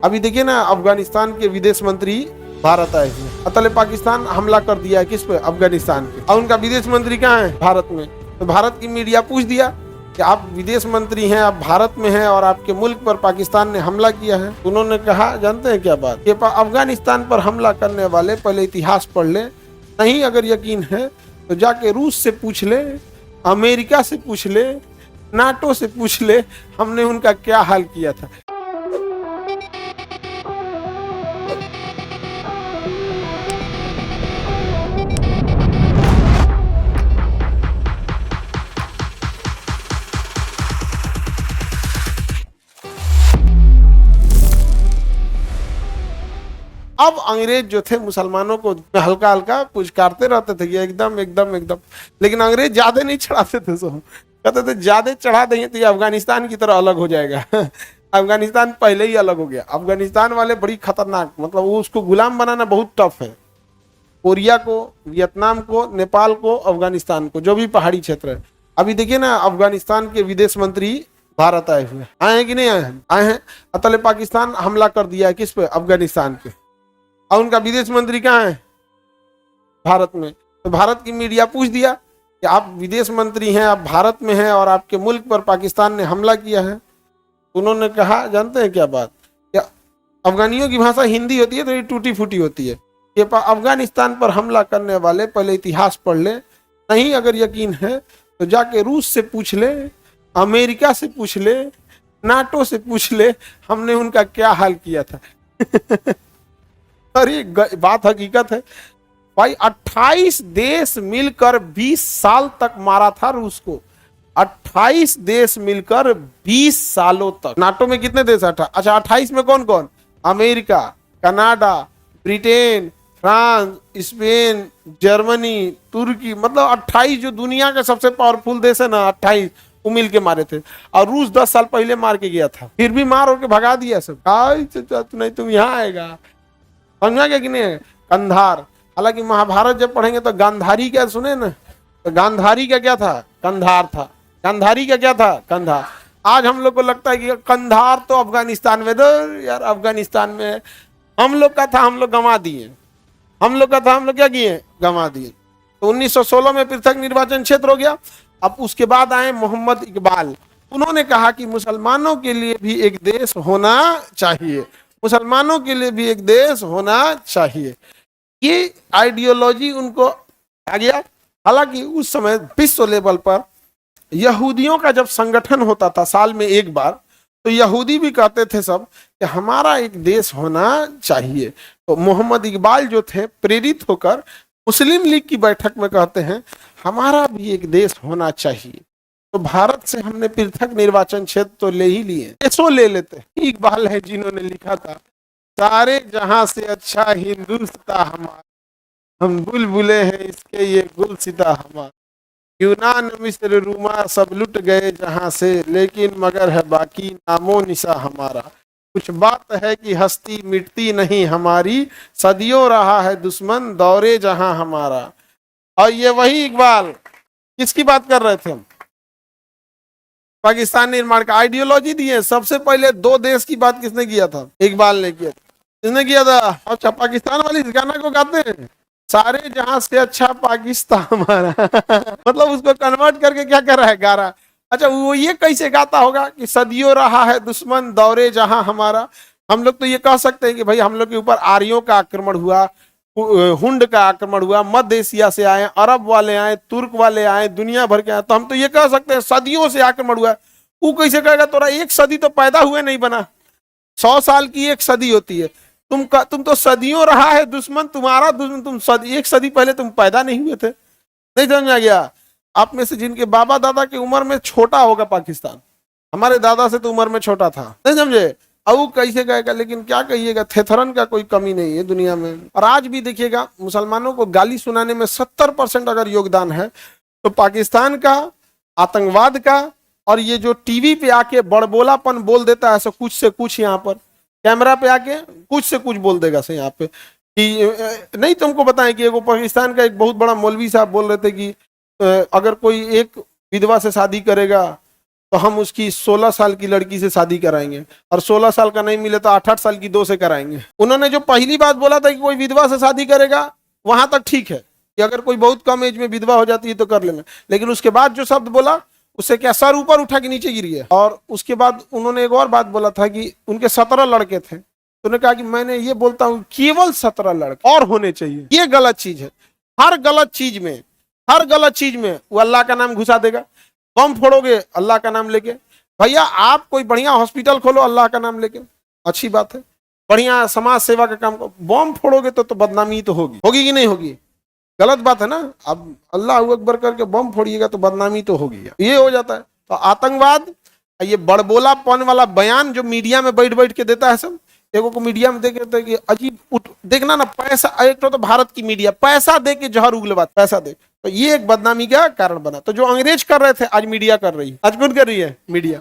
अभी देखिए ना, अफगानिस्तान के विदेश मंत्री भारत आए थे। अतले पाकिस्तान हमला कर दिया है किस पे? अफगानिस्तान पे। और उनका विदेश मंत्री कहाँ है? भारत में। तो भारत की मीडिया पूछ दिया कि आप विदेश मंत्री हैं, आप भारत में हैं और आपके मुल्क पर पाकिस्तान ने हमला किया है। तो उन्होंने कहा, जानते हैं क्या बात, कि अफगानिस्तान पर हमला करने वाले पहले इतिहास पढ़ ले, नहीं अगर यकीन है तो जाके रूस से पूछ ले, अमेरिका से पूछ ले, नाटो से पूछ ले, हमने उनका क्या हाल किया था। अब अंग्रेज जो थे मुसलमानों को हल्का हल्का पुचकारते रहते थे, ये एकदम एकदम एकदम, लेकिन अंग्रेज ज्यादा नहीं चढ़ाते थे। सो कहते थे ज्यादा चढ़ा देंगे तो ये अफगानिस्तान की तरह अलग हो जाएगा। अफगानिस्तान पहले ही अलग हो गया। अफगानिस्तान वाले बड़ी खतरनाक, मतलब वो उसको गुलाम बनाना बहुत टफ है। कोरिया को, वियतनाम को, नेपाल को, अफगानिस्तान को, जो भी पहाड़ी क्षेत्र है। अभी देखिए ना, अफगानिस्तान के विदेश मंत्री भारत आए हुए आए हैं कि नहीं आए हैं? आए हैं। अतले पाकिस्तान हमला कर दिया है किस पे? अफगानिस्तान पे। और उनका विदेश मंत्री कहाँ है? भारत में। तो भारत की मीडिया पूछ दिया कि आप विदेश मंत्री हैं, आप भारत में हैं और आपके मुल्क पर पाकिस्तान ने हमला किया है। उन्होंने कहा, जानते हैं क्या बात, क्या अफगानियों की भाषा हिंदी होती है तो ये टूटी फूटी होती है, कि अफगानिस्तान पर हमला करने वाले पहले इतिहास पढ़ ले, नहीं अगर यकीन है तो जाके रूस से पूछ ले, अमेरिका से पूछ ले, नाटो से पूछ ले, हमने उनका क्या हाल किया था। अरे बात हकीकत है भाई। 28 देश मिलकर 20 साल तक मारा था रूस को। 28 देश मिलकर 20 सालों तक। नाटो में कितने देश? अच्छा, 28 में कौन कौन? America, Canada, Britain, France, Spain, Germany, तुर्की, मतलब 28 जो दुनिया के सबसे पावरफुल देश है ना, 28 वो मिल के मारे थे। और रूस 10 साल पहले मार के गया था, फिर भी मार होके भगा दिया सब। नहीं तुम यहाँ आएगा, समझा क्या कि नहीं? कंधार। हालांकि महाभारत जब पढ़ेंगे तो गांधारी क्या सुने ना, तो गांधारी का क्या था? कंधार था। गांधारी का क्या था? कंधार। आज हम लोग को लगता है कि कंधार तो अफगानिस्तान में, दो यार अफगानिस्तान में हम लोग का था, हम लोग गंवा दिए। हम लोग का था, हम लोग क्या किए? गंवा दिए। तो 1916 में पृथक निर्वाचन क्षेत्र हो गया। अब उसके बाद आए मोहम्मद इकबाल। उन्होंने कहा कि मुसलमानों के लिए भी एक देश होना चाहिए, मुसलमानों के लिए भी एक देश होना चाहिए। ये आइडियोलॉजी उनको आ गया। हालांकि उस समय विश्व लेवल पर यहूदियों का जब संगठन होता था साल में एक बार, तो यहूदी भी कहते थे सब कि हमारा एक देश होना चाहिए। तो मोहम्मद इकबाल जो थे, प्रेरित होकर मुस्लिम लीग की बैठक में कहते हैं हमारा भी एक देश होना चाहिए। तो भारत से हमने पृथक निर्वाचन क्षेत्र तो ले ही लिए, देशों ले लेते। इकबाल है जिन्होंने लिखा था, सारे जहां से अच्छा हिंदुस्तां हमारा, हम बुलबुले हैं इसके ये गुलसिता हमारा। यूनान, मिस्र, रूमा सब लुट गए जहां से, लेकिन मगर है बाकी नामो निशा हमारा। कुछ बात है कि हस्ती मिटती नहीं हमारी, सदियों रहा है दुश्मन दौरे जहां हमारा। और ये वही इकबाल, किसकी बात कर रहे थे हम? पाकिस्तान निर्माण का आइडियोलॉजी दी है। सबसे पहले 2 देश की बात किसने किया था? इकबाल ने किया था। किसने किया था? अच्छा, पाकिस्तान वाली इस गाना को गाते हैं, सारे जहां से अच्छा पाकिस्तान हमारा। मतलब उसको कन्वर्ट करके क्या कर रहा है? गा रहा। अच्छा, वो ये कैसे गाता होगा कि सदियों रहा है दुश्मन दौरे जहां हमारा। हम लोग तो ये कह सकते हैं कि भाई हम लोग के ऊपर आर्यों का आक्रमण हुआ, हुंड का आक्रमण हुआ, मध्य एशिया से आए, अरब वाले आए, तुर्क वाले आए, दुनिया भर के आए। तो हम तो ये कह सकते हैं सदियों से आक्रमण हुआ। वो कैसे कहेगा? तोरा एक सदी तो पैदा हुए नहीं बना, 100 साल की एक सदी होती है। तुम तो सदियों रहा है दुश्मन, तुम्हारा दुश्मन, तुम एक सदी पहले तुम पैदा नहीं हुए थे। नहीं समझ आ गया? आप में से जिनके बाबा दादा की उम्र में छोटा होगा पाकिस्तान, हमारे दादा से तो उम्र में छोटा था, नहीं समझे? अब कैसे कहेगा? लेकिन क्या कहिएगा, थेथरन का कोई कमी नहीं है दुनिया में। और आज भी देखिएगा, मुसलमानों को गाली सुनाने में 70% अगर योगदान है तो पाकिस्तान का, आतंकवाद का, और ये जो टीवी पे आके बड़बोलापन बोल देता है, ऐसा कुछ से कुछ यहाँ पर कैमरा पे आके कुछ से कुछ बोल देगा से यहाँ पे कि नहीं। तुमको बताएं कि वो पाकिस्तान का एक बहुत बड़ा मौलवी साहब बोल रहे थे कि अगर कोई एक विधवा से शादी करेगा तो हम उसकी 16 साल की लड़की से शादी कराएंगे, और 16 साल का नहीं मिले तो 8-8 साल की 2 से कराएंगे। उन्होंने जो पहली बात बोला था कि कोई विधवा से शादी करेगा, वहां तक ठीक है कि अगर कोई बहुत कम एज में विधवा हो जाती है तो कर लेना, लेकिन उसके बाद जो शब्द बोला उससे क्या सर ऊपर उठा के नीचे गिर गया। और उसके बाद उन्होंने एक और बात बोला था कि उनके 17 लड़के थे, तो उन्होंने कहा कि मैंने ये बोलता हूं केवल 17 लड़के और होने चाहिए। ये गलत चीज है। हर गलत चीज में वो अल्लाह का नाम घुसा देगा। बम फोड़ोगे अल्लाह का नाम लेके, भैया आप कोई बढ़िया हॉस्पिटल खोलो अल्लाह का नाम लेके, अच्छी बात है, बढ़िया समाज सेवा का काम करो। बम फोड़ोगे तो बदनामी तो होगी कि नहीं होगी? गलत बात है ना। अब अल्लाह अकबर करके बम फोड़िएगा तो बदनामी तो होगी, ये हो जाता है। तो आतंकवाद, ये बड़बोलापन वाला बयान जो मीडिया में बैठ बैठ के देता है सब, एगो को मीडिया में देखे कि अजीब देखना ना, पैसा, एक तो भारत की मीडिया पैसा दे के जहर उगलवात, पैसा दे, तो ये एक बदनामी का कारण बना। तो जो अंग्रेज कर रहे थे आज मीडिया कर रही है। आज कौन कर रही है? मीडिया।